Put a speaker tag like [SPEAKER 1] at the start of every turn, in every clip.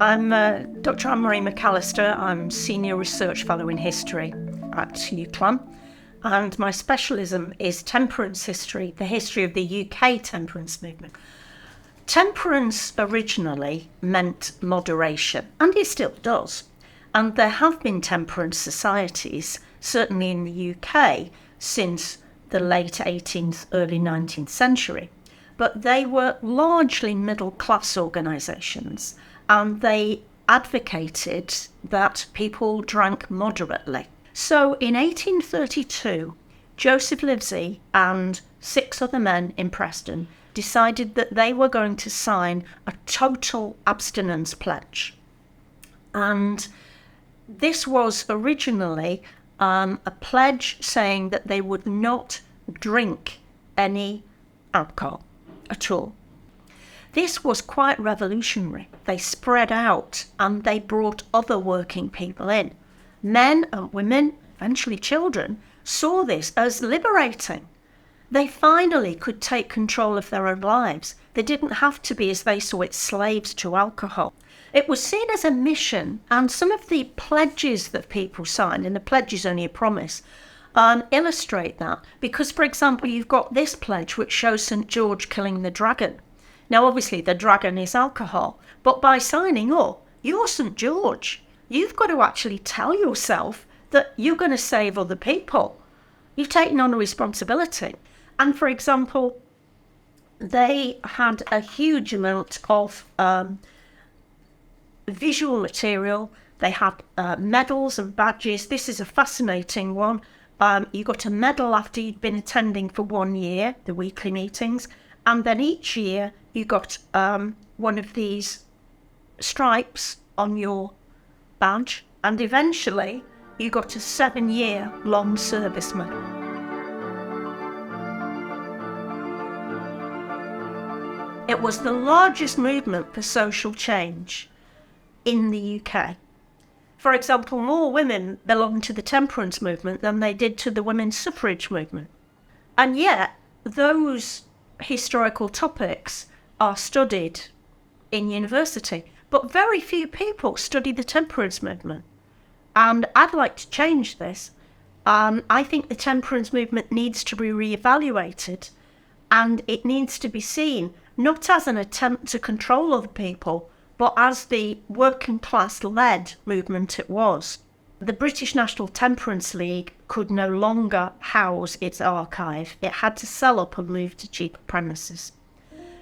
[SPEAKER 1] I'm Dr. Anne-Marie McAllister. I'm Senior Research Fellow in History at UCLan, and my specialism is temperance history, the history of the UK temperance movement. Temperance originally meant moderation, and it still does. And there have been temperance societies, certainly in the UK, since the late 18th, early 19th century. But they were largely middle-class organisations, and they advocated that people drank moderately. So in 1832, Joseph Livesey and 6 other men in Preston decided that they were going to sign a total abstinence pledge. And this was originally a pledge saying that they would not drink any alcohol at all. This was quite revolutionary. They spread out and they brought other working people in. Men and women, eventually children, saw this as liberating. They finally could take control of their own lives. They didn't have to be, as they saw it, slaves to alcohol. It was seen as a mission, and some of the pledges that people signed, and the pledge is only a promise, illustrate that. Because, for example, you've got this pledge which shows St. George killing the dragon. Now, obviously, the dragon is alcohol, but by signing up, you're St. George. You've got to actually tell yourself that you're going to save other people. You've taken on a responsibility. And, for example, they had a huge amount of visual material. They had medals and badges. This is a fascinating one. You got a medal after you'd been attending for 1 year, the weekly meetings, and then each year you got one of these stripes on your badge, and eventually you got a 7-year long serviceman. It was the largest movement for social change in the UK. For example, more women belonged to the temperance movement than they did to the women's suffrage movement. And yet, those historical topics are studied in university, but very few people study the temperance movement. And I'd like to change this. I think the temperance movement needs to be reevaluated, and it needs to be seen not as an attempt to control other people, but as the working class led movement it was. The British National Temperance League could no longer house its archive. It had to sell up and move to cheaper premises.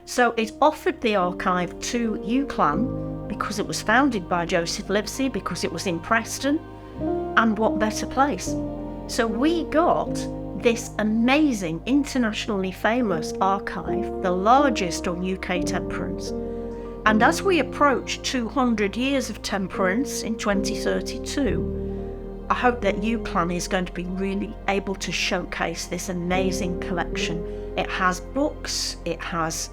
[SPEAKER 1] So it offered the archive to UCLan because it was founded by Joseph Livesey, because it was in Preston, and what better place? So we got this amazing, internationally famous archive, the largest on UK temperance. And as we approach 200 years of temperance in 2032, I hope that UCLan is going to be really able to showcase this amazing collection. It has books, it has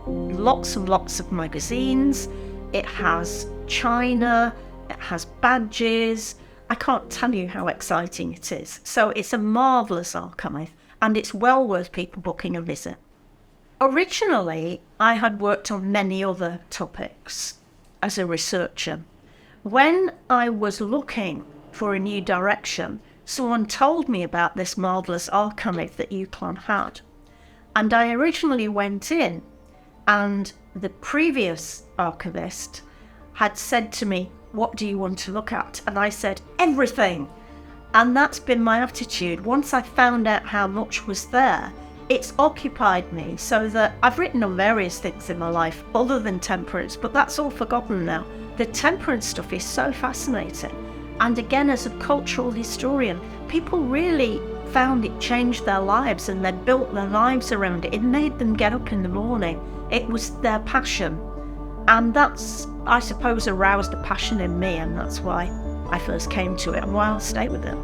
[SPEAKER 1] lots and lots of magazines, it has china, it has badges. I can't tell you how exciting it is. So it's a marvellous archive, and it's well worth people booking a visit. Originally, I had worked on many other topics as a researcher. When I was looking for a new direction, someone told me about this marvellous archive that UCLan had. And I originally went in, and the previous archivist had said to me, "What do you want to look at?" And I said, "Everything." And that's been my attitude. Once I found out how much was there, it's occupied me, so that I've written on various things in my life other than temperance, but that's all forgotten now. The temperance stuff is so fascinating. And again, as a cultural historian, people really found it changed their lives, and they built their lives around it. It made them get up in the morning. It was their passion. And that's, I suppose, aroused a passion in me, and that's why I first came to it and why I'll stay with it.